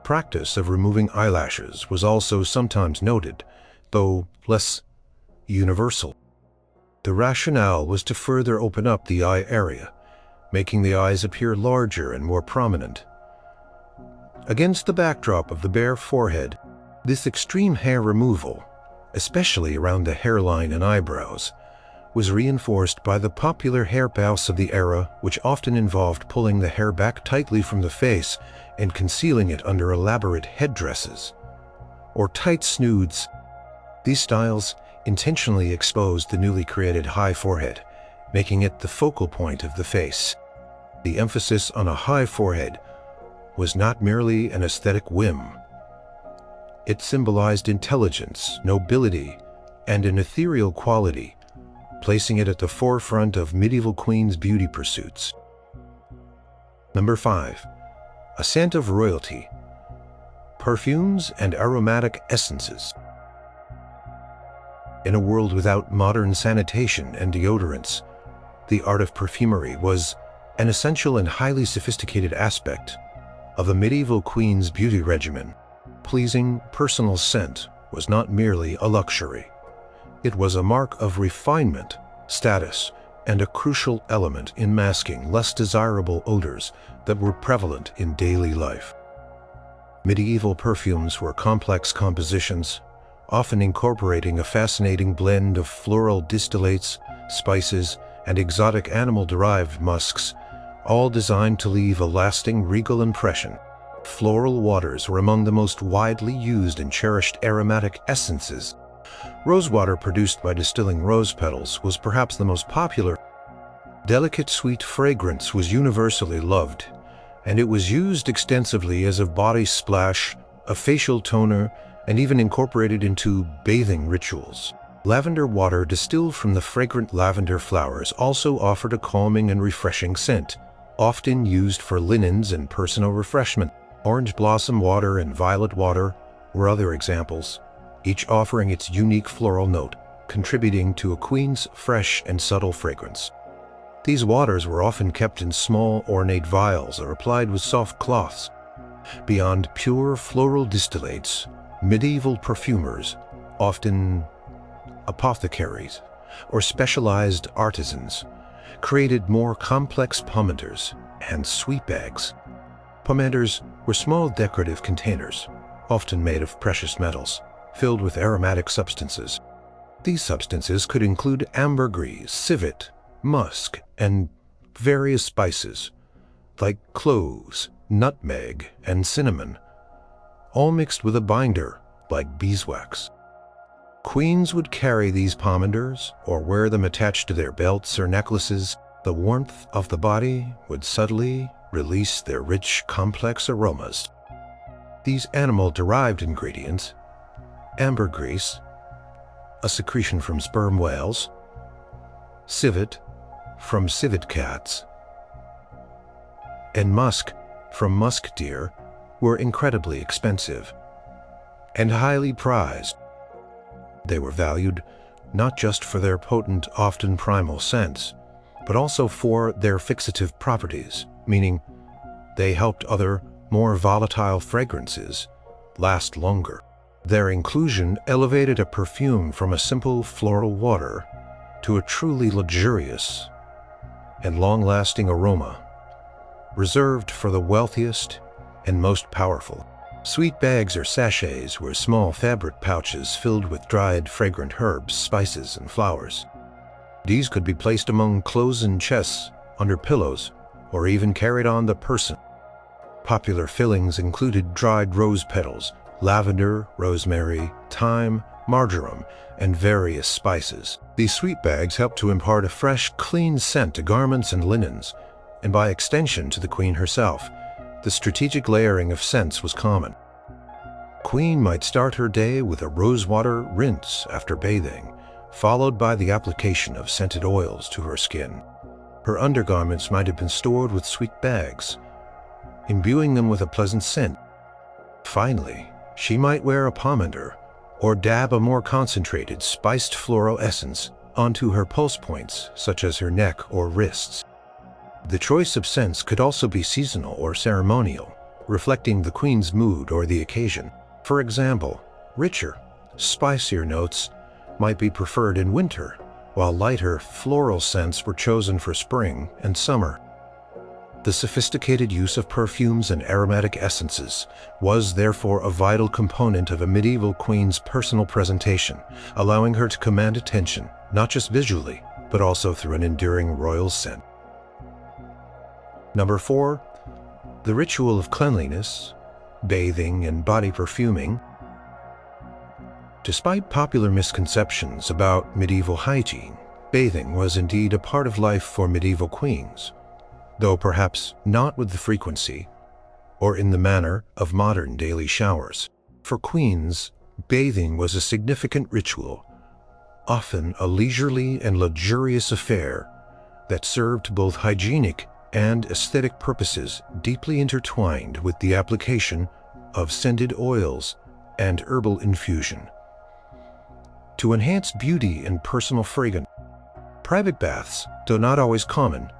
A: Practice of removing eyelashes was also sometimes noted, though less universal. The rationale was to further open up the eye area, making the eyes appear larger and more prominent. Against the backdrop of the bare forehead, this extreme hair removal, especially around the hairline and eyebrows, was reinforced by the popular hairbows of the era, which often involved pulling the hair back tightly from the face and concealing it under elaborate headdresses or tight snoods. These styles intentionally exposed the newly created high forehead, making it the focal point of the face. The emphasis on a high forehead was not merely an aesthetic whim. It symbolized intelligence, nobility, and an ethereal quality, placing it at the forefront of medieval queens' beauty pursuits. Number 5. A scent of royalty. Perfumes and aromatic essences. In a world without modern sanitation and deodorants, the art of perfumery was an essential and highly sophisticated aspect of a medieval queen's beauty regimen. Pleasing personal scent was not merely a luxury. It was a mark of refinement, status, and a crucial element in masking less desirable odors that were prevalent in daily life. Medieval perfumes were complex compositions, often incorporating a fascinating blend of floral distillates, spices, and exotic animal-derived musks, all designed to leave a lasting regal impression. Floral waters were among the most widely used and cherished aromatic essences. Rosewater produced by distilling rose petals was perhaps the most popular. Delicate sweet fragrance was universally loved, and it was used extensively as a body splash, a facial toner, and even incorporated into bathing rituals. Lavender water distilled from the fragrant lavender flowers also offered a calming and refreshing scent, often used for linens and personal refreshment. Orange blossom water and violet water were other examples, each offering its unique floral note, contributing to a queen's fresh and subtle fragrance. These waters were often kept in small, ornate vials or applied with soft cloths. Beyond pure floral distillates, medieval perfumers, often apothecaries or specialized artisans, created more complex pomanders and sweet bags. Pomanders were small decorative containers, often made of precious metals, filled with aromatic substances. These substances could include ambergris, civet, musk, and various spices, like cloves, nutmeg, and cinnamon, all mixed with a binder like beeswax. Queens would carry these pomanders or wear them attached to their belts or necklaces. The warmth of the body would subtly release their rich, complex aromas. These animal-derived ingredients, ambergris, a secretion from sperm whales, civet, from civet cats, and musk, from musk deer, were incredibly expensive and highly prized. They were valued not just for their potent, often primal scents, but also for their fixative properties, meaning they helped other, more volatile fragrances last longer. Their inclusion elevated a perfume from a simple floral water to a truly luxurious and long-lasting aroma, reserved for the wealthiest and most powerful. Sweet bags or sachets were small fabric pouches filled with dried, fragrant herbs, spices, and flowers. These could be placed among clothes and chests, under pillows, or even carried on the person. Popular fillings included dried rose petals, lavender, rosemary, thyme, marjoram, and various spices. These sweet bags helped to impart a fresh, clean scent to garments and linens, and by extension to the queen herself. The strategic layering of scents was common. Queen might start her day with a rosewater rinse after bathing, followed by the application of scented oils to her skin. Her undergarments might have been stored with sweet bags, imbuing them with a pleasant scent. Finally, she might wear a pomander or dab a more concentrated, spiced floral essence onto her pulse points, such as her neck or wrists. The choice of scents could also be seasonal or ceremonial, reflecting the queen's mood or the occasion. For example, richer, spicier notes might be preferred in winter, while lighter floral scents were chosen for spring and summer. The sophisticated use of perfumes and aromatic essences was therefore a vital component of a medieval queen's personal presentation, allowing her to command attention not just visually, but also through an enduring royal scent. Number 4. The ritual of cleanliness, bathing, and body perfuming. Despite popular misconceptions about medieval hygiene, bathing was indeed a part of life for medieval queens, though perhaps not with the frequency or in the manner of modern daily showers. For queens, bathing was a significant ritual, often a leisurely and luxurious affair that served both hygienic and aesthetic purposes, deeply intertwined with the application of scented oils and herbal infusion. To enhance beauty and personal fragrance, private baths, though not always common,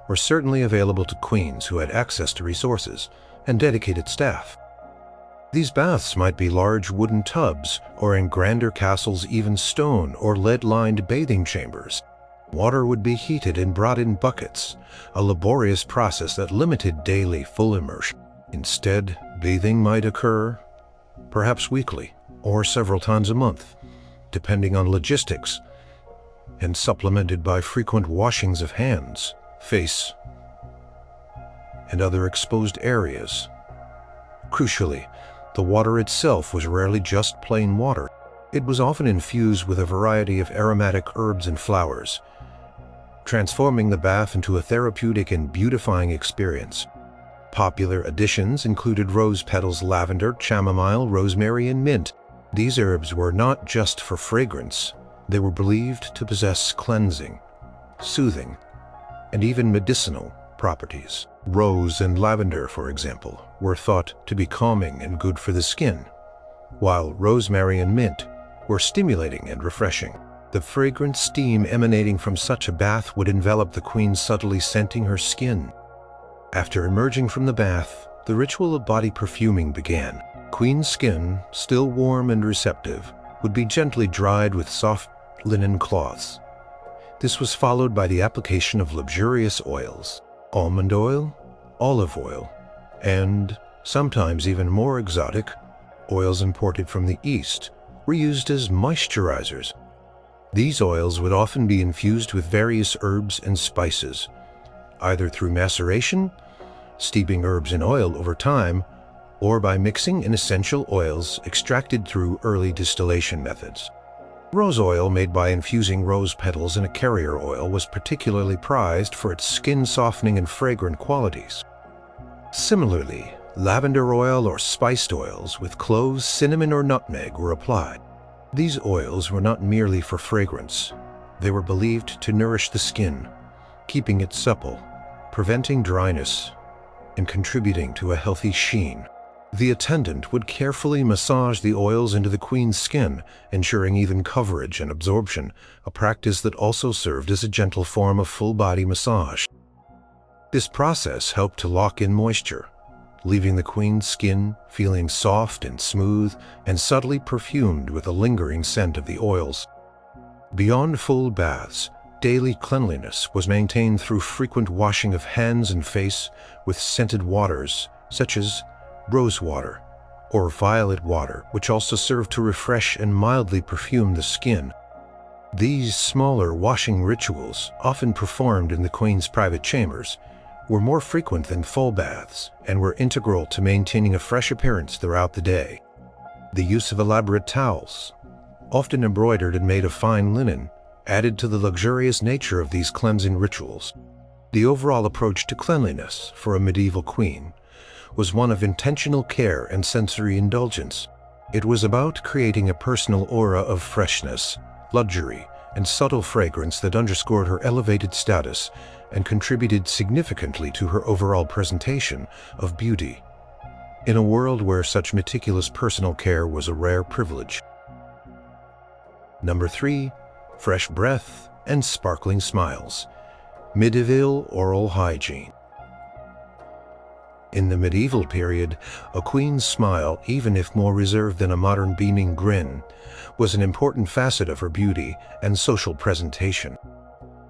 A: were certainly available to queens who had access to resources and dedicated staff. These baths might be large wooden tubs, or in grander castles even stone or lead-lined bathing chambers. Water would be heated and brought in buckets, a laborious process that limited daily full immersion. Instead, bathing might occur, perhaps weekly or several times a month, depending on logistics, and supplemented by frequent washings of hands, face, and other exposed areas. Crucially, the water itself was rarely just plain water. It was often infused with a variety of aromatic herbs and flowers, transforming the bath into a therapeutic and beautifying experience. Popular additions included rose petals, lavender, chamomile, rosemary, and mint. These herbs were not just for fragrance. They were believed to possess cleansing, soothing, and even medicinal properties. Rose and lavender, for example, were thought to be calming and good for the skin, while rosemary and mint were stimulating and refreshing. The fragrant steam emanating from such a bath would envelop the queen, subtly scenting her skin. After emerging from the bath, the ritual of body perfuming began. Queen's skin, still warm and receptive, would be gently dried with soft linen cloths. This was followed by the application of luxurious oils. Almond oil, olive oil, and sometimes even more exotic, oils imported from the East were used as moisturizers. These oils would often be infused with various herbs and spices, either through maceration, steeping herbs in oil over time, or by mixing in essential oils extracted through early distillation methods. Rose oil, made by infusing rose petals in a carrier oil, was particularly prized for its skin-softening and fragrant qualities. Similarly, lavender oil or spiced oils with cloves, cinnamon, or nutmeg were applied. These oils were not merely for fragrance. They were believed to nourish the skin, keeping it supple, preventing dryness, and contributing to a healthy sheen. The attendant would carefully massage the oils into the queen's skin, ensuring even coverage and absorption, a practice that also served as a gentle form of full-body massage. This process helped to lock in moisture, leaving the queen's skin feeling soft and smooth and subtly perfumed with a lingering scent of the oils. Beyond full baths, daily cleanliness was maintained through frequent washing of hands and face with scented waters such as rosewater or violet water, which also served to refresh and mildly perfume the skin. These smaller washing rituals, often performed in the queen's private chambers, were more frequent than full baths and were integral to maintaining a fresh appearance throughout the day. The use of elaborate towels, often embroidered and made of fine linen, added to the luxurious nature of these cleansing rituals. The overall approach to cleanliness for a medieval queen was one of intentional care and sensory indulgence. It was about creating a personal aura of freshness, luxury, and subtle fragrance that underscored her elevated status and contributed significantly to her overall presentation of beauty, in a world where such meticulous personal care was a rare privilege. Number 3. Fresh breath and sparkling smiles. Medieval oral hygiene. In the medieval period, a queen's smile, even if more reserved than a modern beaming grin, was an important facet of her beauty and social presentation.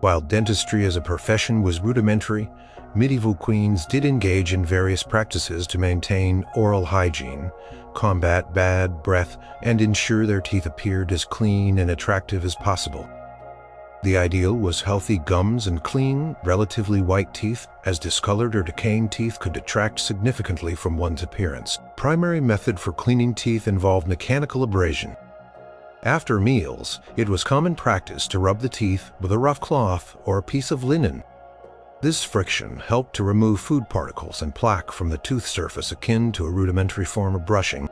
A: While dentistry as a profession was rudimentary, medieval queens did engage in various practices to maintain oral hygiene, combat bad breath, and ensure their teeth appeared as clean and attractive as possible. The ideal was healthy gums and clean, relatively white teeth, as discolored or decaying teeth could detract significantly from one's appearance. Primary method for cleaning teeth involved mechanical abrasion. After meals, it was common practice to rub the teeth with a rough cloth or a piece of linen. This friction helped to remove food particles and plaque from the tooth surface, akin to a rudimentary form of brushing.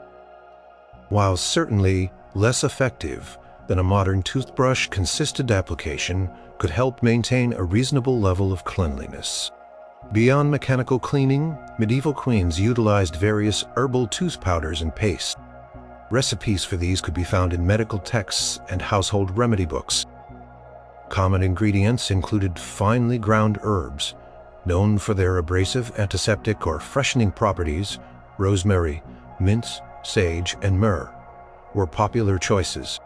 A: While certainly less effective than a modern toothbrush, consistent application could help maintain a reasonable level of cleanliness. Beyond mechanical cleaning, medieval queens utilized various herbal tooth powders and pastes. Recipes for these could be found in medical texts and household remedy books. Common ingredients included finely ground herbs, known for their abrasive, antiseptic, or freshening properties. Rosemary, mint, sage, and myrrh were popular choices.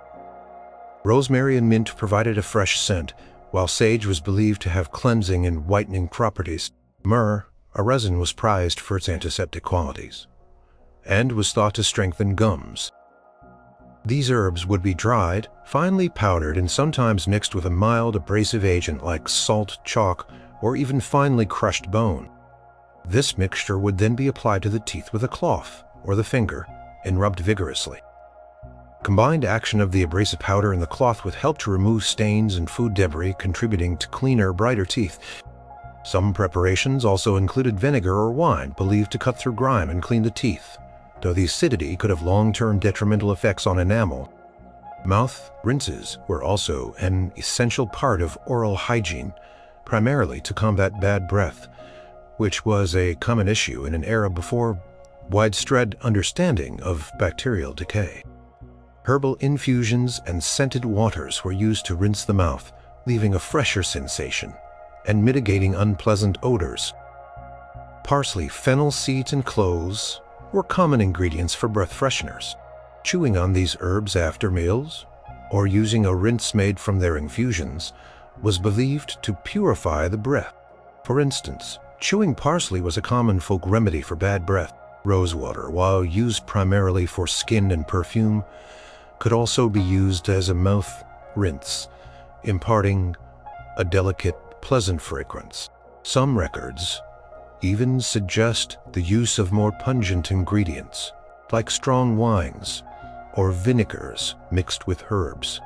A: Rosemary and mint provided a fresh scent, while sage was believed to have cleansing and whitening properties. Myrrh, a resin, was prized for its antiseptic qualities and was thought to strengthen gums. These herbs would be dried, finely powdered, and sometimes mixed with a mild abrasive agent like salt, chalk, or even finely crushed bone. This mixture would then be applied to the teeth with a cloth or the finger and rubbed vigorously. Combined action of the abrasive powder and the cloth would help to remove stains and food debris, contributing to cleaner, brighter teeth. Some preparations also included vinegar or wine, believed to cut through grime and clean the teeth, though the acidity could have long-term detrimental effects on enamel. Mouth rinses were also an essential part of oral hygiene, primarily to combat bad breath, which was a common issue in an era before widespread understanding of bacterial decay. Herbal infusions and scented waters were used to rinse the mouth, leaving a fresher sensation and mitigating unpleasant odors. Parsley, fennel seeds, and cloves were common ingredients for breath fresheners. Chewing on these herbs after meals, or using a rinse made from their infusions, was believed to purify the breath. For instance, chewing parsley was a common folk remedy for bad breath. Rosewater, while used primarily for skin and perfume, could also be used as a mouth rinse, imparting a delicate, pleasant fragrance. Some records even suggest the use of more pungent ingredients, like strong wines or vinegars mixed with herbs,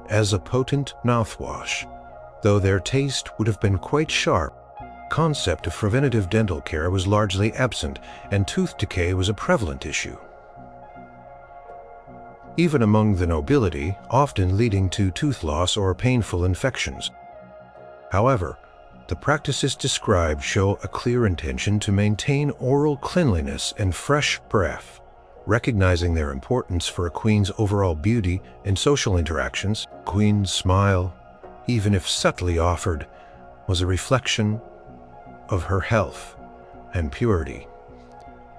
A: as a potent mouthwash. Though their taste would have been quite sharp, the concept of preventative dental care was largely absent, and tooth decay was a prevalent issue, even among the nobility, often leading to tooth loss or painful infections. However, the practices described show a clear intention to maintain oral cleanliness and fresh breath. Recognizing their importance for a queen's overall beauty and social interactions, queen's smile, even if subtly offered, was a reflection of her health and purity,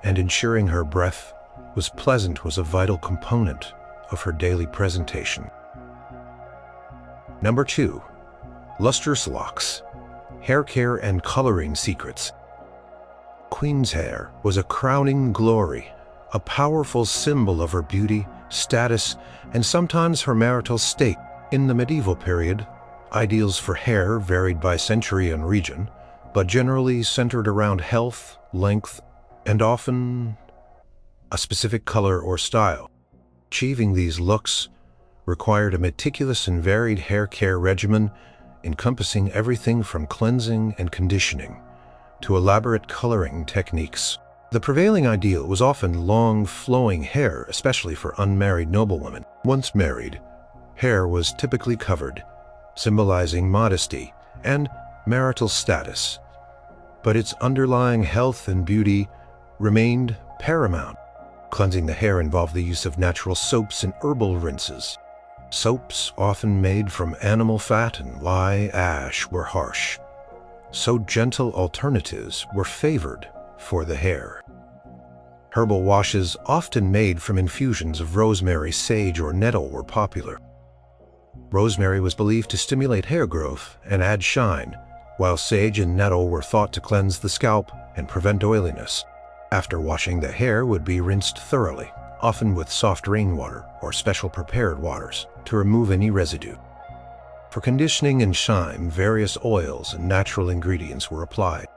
A: and ensuring her breath was pleasant was a vital component of her daily presentation. Number 2. Lustrous locks. Hair care and coloring secrets. Queen's hair was a crowning glory, a powerful symbol of her beauty, status, and sometimes her marital state. In the medieval period, ideals for hair varied by century and region, but generally centered around health, length, and often a specific color or style. Achieving these looks required a meticulous and varied hair care regimen encompassing everything from cleansing and conditioning to elaborate coloring techniques. The prevailing ideal was often long, flowing hair, especially for unmarried noblewomen. Once married, hair was typically covered, symbolizing modesty and marital status, but its underlying health and beauty remained paramount. Cleansing the hair involved the use of natural soaps and herbal rinses. Soaps, often made from animal fat and lye ash, were harsh, so gentle alternatives were favored for the hair. Herbal washes, often made from infusions of rosemary, sage, or nettle, were popular. Rosemary was believed to stimulate hair growth and add shine, while sage and nettle were thought to cleanse the scalp and prevent oiliness. After washing, the hair would be rinsed thoroughly, often with soft rainwater or special prepared waters, to remove any residue. For conditioning and shine, various oils and natural ingredients were applied.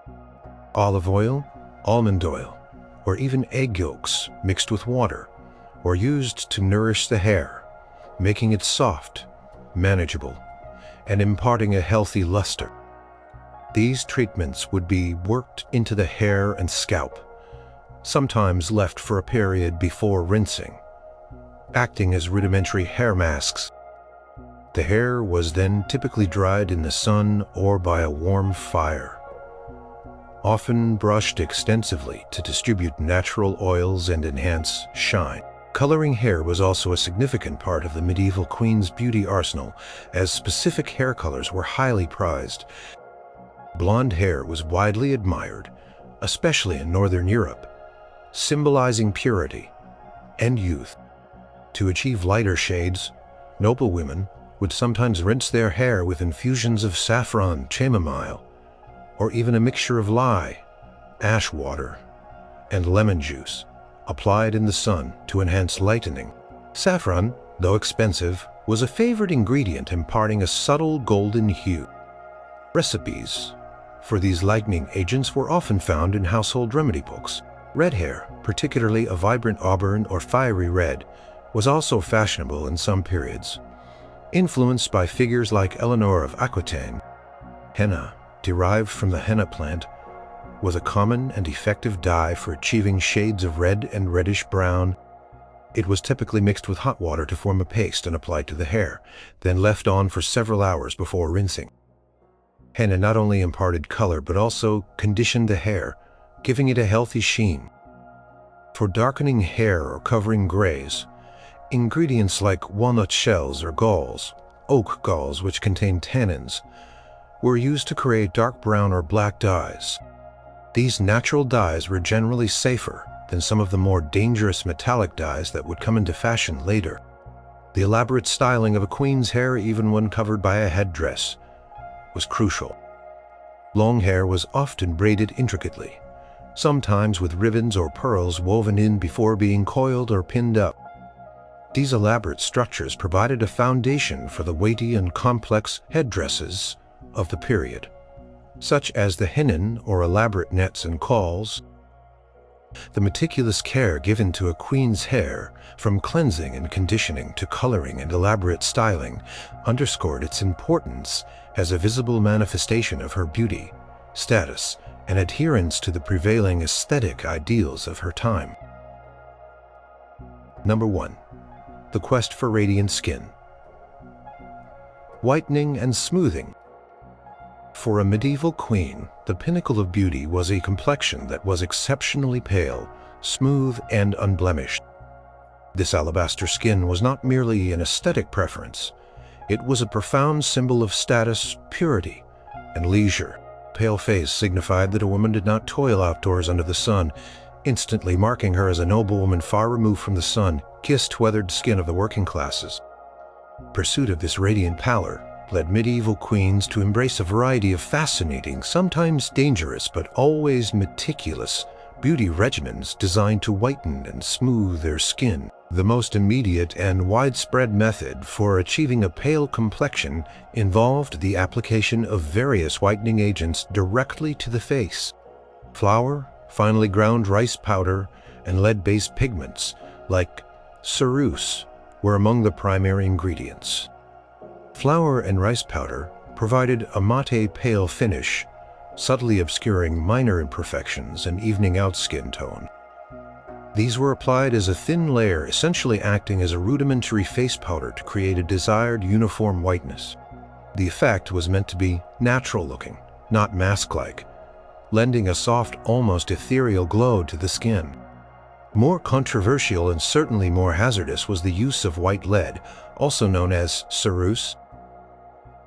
A: Olive oil, almond oil, or even egg yolks mixed with water were used to nourish the hair, making it soft, manageable, and imparting a healthy luster. These treatments would be worked into the hair and scalp, sometimes left for a period before rinsing, acting as rudimentary hair masks. The hair was then typically dried in the sun or by a warm fire, often brushed extensively to distribute natural oils and enhance shine. Coloring hair was also a significant part of the medieval queen's beauty arsenal, as specific hair colors were highly prized. Blonde hair was widely admired, especially in Northern Europe, symbolizing purity and youth. To achieve lighter shades, noblewomen would sometimes rinse their hair with infusions of saffron, chamomile, or even a mixture of lye, ash water, and lemon juice, applied in the sun to enhance lightening. Saffron, though expensive, was a favorite ingredient, imparting a subtle golden hue. Recipes for these lightening agents were often found in household remedy books. Red hair, particularly a vibrant auburn or fiery red, was also fashionable in some periods. Influenced by figures like Eleanor of Aquitaine, henna, derived from the henna plant, was a common and effective dye for achieving shades of red and reddish-brown. It was typically mixed with hot water to form a paste and applied to the hair, then left on for several hours before rinsing. Henna not only imparted color but also conditioned the hair, giving it a healthy sheen. For darkening hair or covering grays, ingredients like walnut shells or galls, oak galls which contain tannins, were used to create dark brown or black dyes. These natural dyes were generally safer than some of the more dangerous metallic dyes that would come into fashion later. The elaborate styling of a queen's hair, even when covered by a headdress, was crucial. Long hair was often braided intricately, sometimes with ribbons or pearls woven in before being coiled or pinned up. These elaborate structures provided a foundation for the weighty and complex headdresses of the period, such as the hennin or elaborate nets and cauls. The meticulous care given to a queen's hair, from cleansing and conditioning to coloring and elaborate styling, underscored its importance as a visible manifestation of her beauty, status, and adherence to the prevailing aesthetic ideals of her time. Number 1. The quest for radiant skin. Whitening and smoothing. For a medieval queen, the pinnacle of beauty was a complexion that was exceptionally pale, smooth, and unblemished. This alabaster skin was not merely an aesthetic preference. It was a profound symbol of status, purity, and leisure. Pale face signified that a woman did not toil outdoors under the sun, instantly marking her as a noblewoman far removed from the sun-kissed, weathered skin of the working classes. Pursuit of this radiant pallor led medieval queens to embrace a variety of fascinating, sometimes dangerous, but always meticulous beauty regimens designed to whiten and smooth their skin. The most immediate and widespread method for achieving a pale complexion involved the application of various whitening agents directly to the face. Flour, finely ground rice powder, and lead-based pigments like ceruse were among the primary ingredients. Flour and rice powder provided a matte pale finish, subtly obscuring minor imperfections and evening out skin tone. These were applied as a thin layer, essentially acting as a rudimentary face powder to create a desired uniform whiteness. The effect was meant to be natural-looking, not mask-like, lending a soft, almost ethereal glow to the skin. More controversial and certainly more hazardous was the use of white lead, also known as ceruse.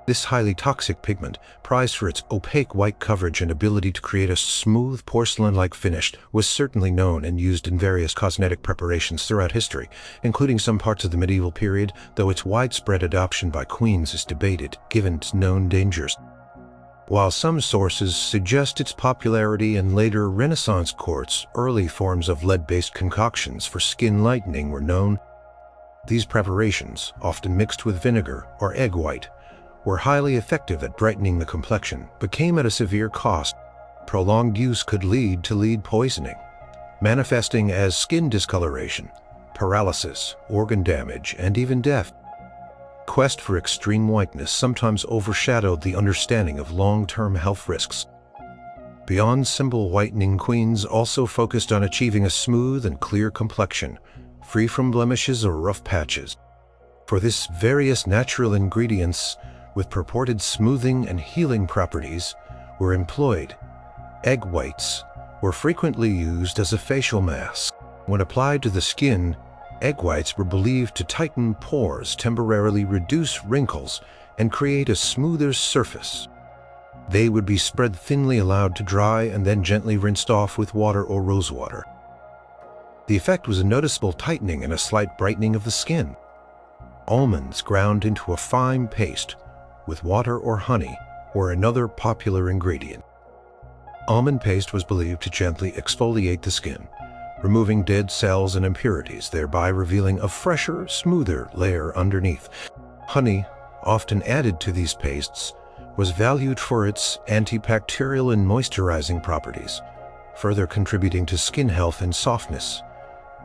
A: This highly toxic pigment, prized for its opaque white coverage and ability to create a smooth porcelain-like finish, was certainly known and used in various cosmetic preparations throughout history, including some parts of the medieval period, though its widespread adoption by queens is debated, given its known dangers. While some sources suggest its popularity in later Renaissance courts, early forms of lead-based concoctions for skin lightening were known. These preparations, often mixed with vinegar or egg white, were highly effective at brightening the complexion, but came at a severe cost. Prolonged use could lead to lead poisoning, manifesting as skin discoloration, paralysis, organ damage, and even death. Quest for extreme whiteness sometimes overshadowed the understanding of long-term health risks. Beyond simple whitening, queens also focused on achieving a smooth and clear complexion, free from blemishes or rough patches. For this, various natural ingredients with purported smoothing and healing properties were employed. Egg whites were frequently used as a facial mask. When applied to the skin, egg whites were believed to tighten pores, temporarily reduce wrinkles, and create a smoother surface. They would be spread thinly, allowed to dry, and then gently rinsed off with water or rosewater. The effect was a noticeable tightening and a slight brightening of the skin. Almonds ground into a fine paste with water or honey were another popular ingredient. Almond paste was believed to gently exfoliate the skin, removing dead cells and impurities, thereby revealing a fresher, smoother layer underneath. Honey, often added to these pastes, was valued for its antibacterial and moisturizing properties, further contributing to skin health and softness.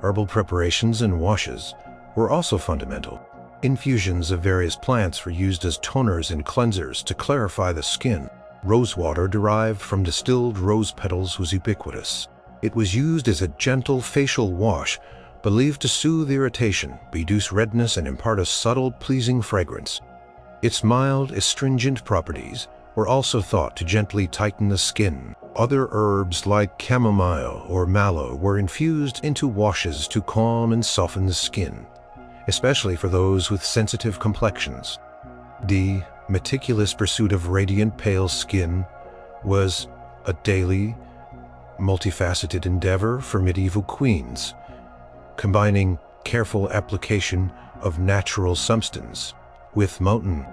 A: Herbal preparations and washes were also fundamental. Infusions of various plants were used as toners and cleansers to clarify the skin. Rosewater derived from distilled rose petals was ubiquitous. It was used as a gentle facial wash, believed to soothe irritation, reduce redness, and impart a subtle, pleasing fragrance. Its mild, astringent properties were also thought to gently tighten the skin. Other herbs like chamomile or mallow were infused into washes to calm and soften the skin, especially for those with sensitive complexions. The meticulous pursuit of radiant pale skin was a daily, multifaceted endeavor for medieval queens, combining careful application of natural substance with mountain